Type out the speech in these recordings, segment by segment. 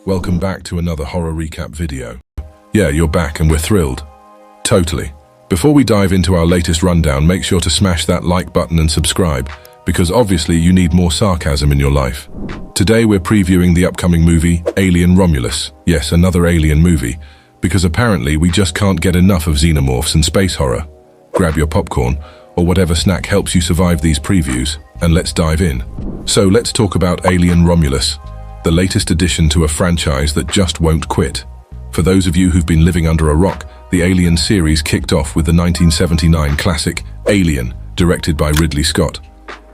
Welcome back to another horror recap video. Yeah, you're back and we're thrilled. Totally. Before we dive into our latest rundown, make sure to smash that like button and subscribe, because obviously you need more sarcasm in your life. Today we're previewing the upcoming movie, Alien Romulus. Yes, another alien movie, because apparently we just can't get enough of xenomorphs and space horror. Grab your popcorn, or whatever snack helps you survive these previews, and let's dive in. So let's talk about Alien Romulus, the latest addition to a franchise that just won't quit. For those of you who've been living under a rock, the Alien series kicked off with the 1979 classic Alien, directed by Ridley Scott.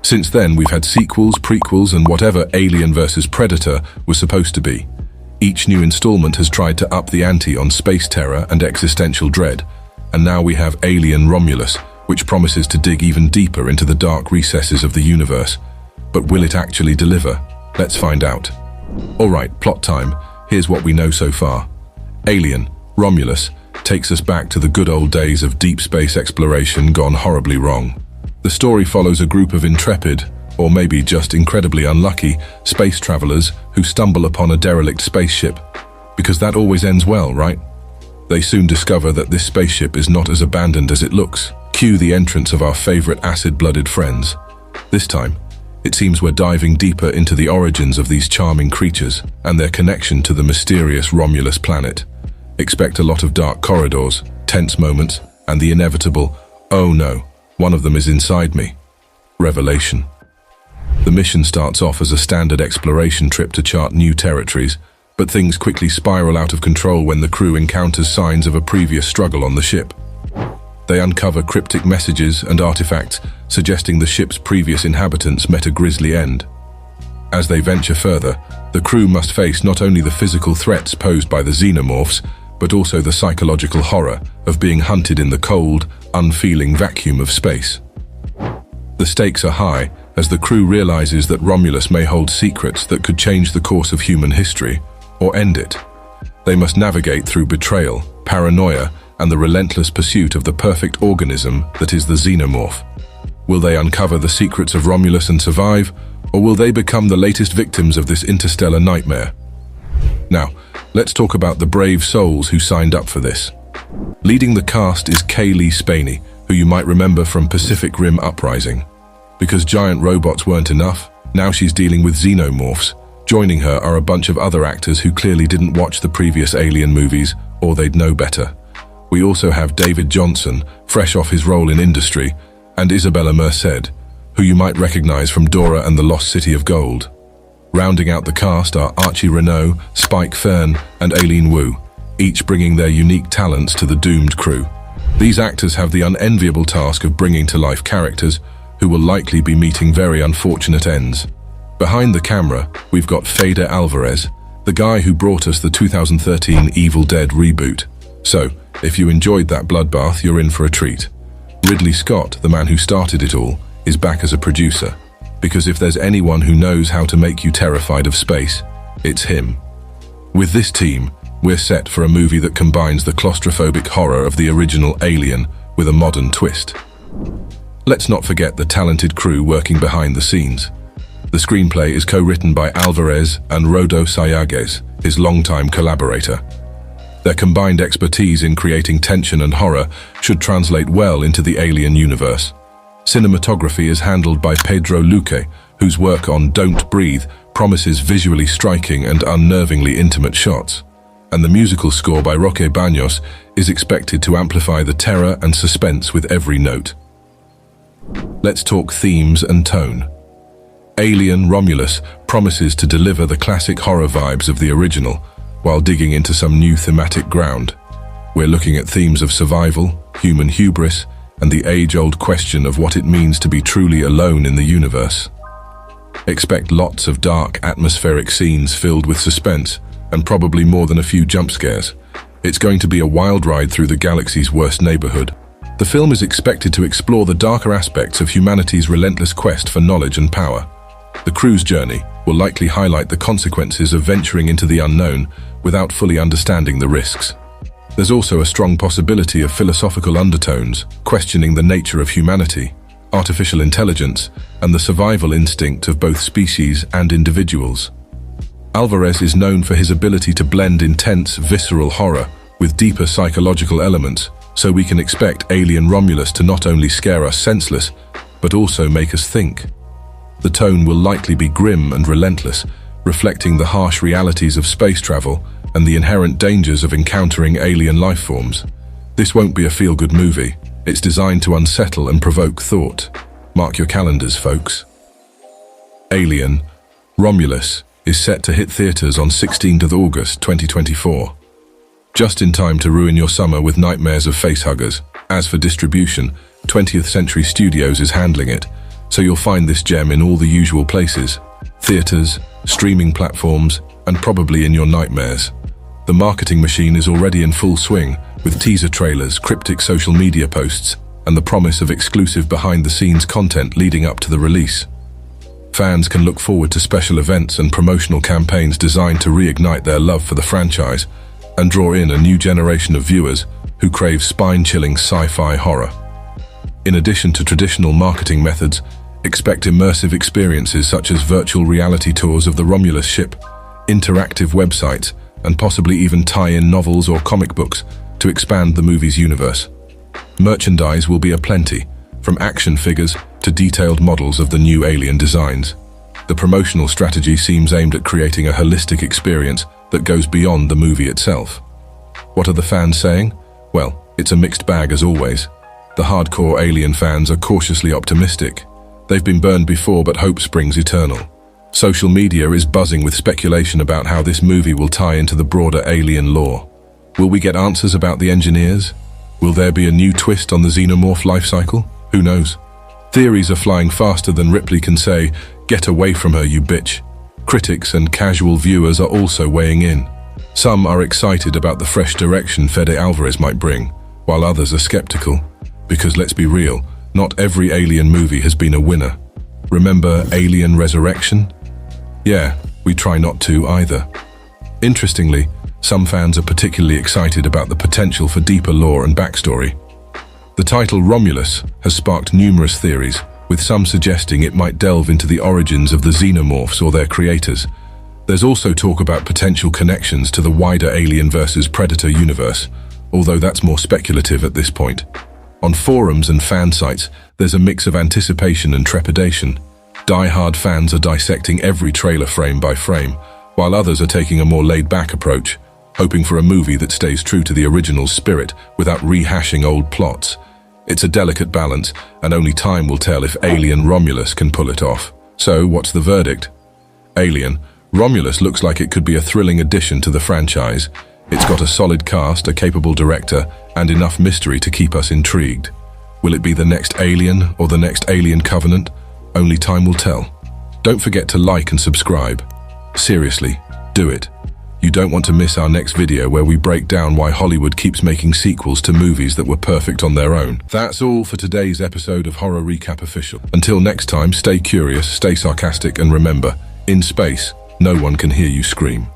Since then, we've had sequels, prequels, and whatever Alien vs. Predator was supposed to be. Each new installment has tried to up the ante on space terror and existential dread, and now we have Alien Romulus, which promises to dig even deeper into the dark recesses of the universe. But will it actually deliver? Let's find out. Alright, plot time. Here's what we know so far. Alien, Romulus, takes us back to the good old days of deep space exploration gone horribly wrong. The story follows a group of intrepid, or maybe just incredibly unlucky, space travelers who stumble upon a derelict spaceship. Because that always ends well, right? They soon discover that this spaceship is not as abandoned as it looks. Cue the entrance of our favorite acid-blooded friends. This time, it seems we're diving deeper into the origins of these charming creatures and their connection to the mysterious Romulus planet. Expect a lot of dark corridors, tense moments, and the inevitable, "Oh no, one of them is inside me," revelation. The mission starts off as a standard exploration trip to chart new territories, but things quickly spiral out of control when the crew encounters signs of a previous struggle on the ship. They uncover cryptic messages and artifacts suggesting the ship's previous inhabitants met a grisly end. As they venture further, the crew must face not only the physical threats posed by the xenomorphs, but also the psychological horror of being hunted in the cold, unfeeling vacuum of space. The stakes are high as the crew realizes that Romulus may hold secrets that could change the course of human history, or end it. They must navigate through betrayal, paranoia, and the relentless pursuit of the perfect organism that is the xenomorph. Will they uncover the secrets of Romulus and survive, or will they become the latest victims of this interstellar nightmare? Now, let's talk about the brave souls who signed up for this. Leading the cast is Kaylee Spaney, who you might remember from Pacific Rim Uprising. Because giant robots weren't enough, now she's dealing with xenomorphs. Joining her are a bunch of other actors who clearly didn't watch the previous Alien movies, or they'd know better. We also have David Johnson, fresh off his role in Industry, and Isabella Merced, who you might recognize from Dora and the Lost City of Gold. Rounding out the cast are Archie Renault, Spike Fern, and Aileen Wu, each bringing their unique talents to the doomed crew. These actors have the unenviable task of bringing to life characters who will likely be meeting very unfortunate ends. Behind the camera, we've got Fede Alvarez, the guy who brought us the 2013 Evil Dead reboot. So, if you enjoyed that bloodbath, you're in for a treat. Ridley Scott, the man who started it all, is back as a producer. Because if there's anyone who knows how to make you terrified of space, it's him. With this team, we're set for a movie that combines the claustrophobic horror of the original Alien with a modern twist. Let's not forget the talented crew working behind the scenes. The screenplay is co-written by Alvarez and Rodo Sayagues, his longtime collaborator. Their combined expertise in creating tension and horror should translate well into the Alien universe. Cinematography is handled by Pedro Luque, whose work on Don't Breathe promises visually striking and unnervingly intimate shots. And the musical score by Roque Baños is expected to amplify the terror and suspense with every note. Let's talk themes and tone. Alien Romulus promises to deliver the classic horror vibes of the original, while digging into some new thematic ground. We're looking at themes of survival, human hubris, and the age-old question of what it means to be truly alone in the universe. Expect lots of dark, atmospheric scenes filled with suspense, and probably more than a few jump scares. It's going to be a wild ride through the galaxy's worst neighborhood. The film is expected to explore the darker aspects of humanity's relentless quest for knowledge and power. The crew's journey will likely highlight the consequences of venturing into the unknown without fully understanding the risks. There's also a strong possibility of philosophical undertones, questioning the nature of humanity, artificial intelligence, and the survival instinct of both species and individuals. Alvarez is known for his ability to blend intense, visceral horror with deeper psychological elements, so we can expect alien Romulus to not only scare us senseless, but also make us think. The tone will likely be grim and relentless, reflecting the harsh realities of space travel and the inherent dangers of encountering alien life forms. This won't be a feel-good movie. It's designed to unsettle and provoke thought. Mark your calendars, folks. Alien Romulus is set to hit theaters on 16th of August 2024. Just in time to ruin your summer with nightmares of facehuggers. As for distribution, 20th Century Studios is handling it, so you'll find this gem in all the usual places: theaters, streaming platforms, and probably in your nightmares. The marketing machine is already in full swing, with teaser trailers, cryptic social media posts, and the promise of exclusive behind-the-scenes content leading up to the release. Fans can look forward to special events and promotional campaigns designed to reignite their love for the franchise and draw in a new generation of viewers who crave spine-chilling sci-fi horror. In addition to traditional marketing methods, expect immersive experiences such as virtual reality tours of the Romulus ship, interactive websites, and possibly even tie-in novels or comic books to expand the movie's universe. Merchandise will be aplenty, from action figures to detailed models of the new alien designs. The promotional strategy seems aimed at creating a holistic experience that goes beyond the movie itself. What are the fans saying? Well, it's a mixed bag as always. The hardcore Alien fans are cautiously optimistic. They've been burned before, but hope springs eternal. Social media is buzzing with speculation about how this movie will tie into the broader Alien lore. Will we get answers about the engineers? Will there be a new twist on the xenomorph life cycle? Who knows? Theories are flying faster than Ripley can say, "Get away from her, you bitch." Critics and casual viewers are also weighing in. Some are excited about the fresh direction Fede Alvarez might bring, while others are skeptical. Because let's be real, not every Alien movie has been a winner. Remember Alien Resurrection? Yeah, we try not to either. Interestingly, some fans are particularly excited about the potential for deeper lore and backstory. The title Romulus has sparked numerous theories, with some suggesting it might delve into the origins of the xenomorphs or their creators. There's also talk about potential connections to the wider Alien vs. Predator universe, although that's more speculative at this point. On forums and fan sites, there's a mix of anticipation and trepidation. Die-hard fans are dissecting every trailer frame by frame, while others are taking a more laid-back approach, hoping for a movie that stays true to the original spirit without rehashing old plots. It's a delicate balance, and only time will tell if Alien Romulus can pull it off. So, what's the verdict? Alien Romulus looks like it could be a thrilling addition to the franchise. It's got a solid cast, a capable director, and enough mystery to keep us intrigued. Will it be the next Alien or the next Alien Covenant? Only time will tell. Don't forget to like and subscribe. Seriously, do it. You don't want to miss our next video where we break down why Hollywood keeps making sequels to movies that were perfect on their own. That's all for today's episode of Horror Recap Official. Until next time, stay curious, stay sarcastic, and remember, in space, no one can hear you scream.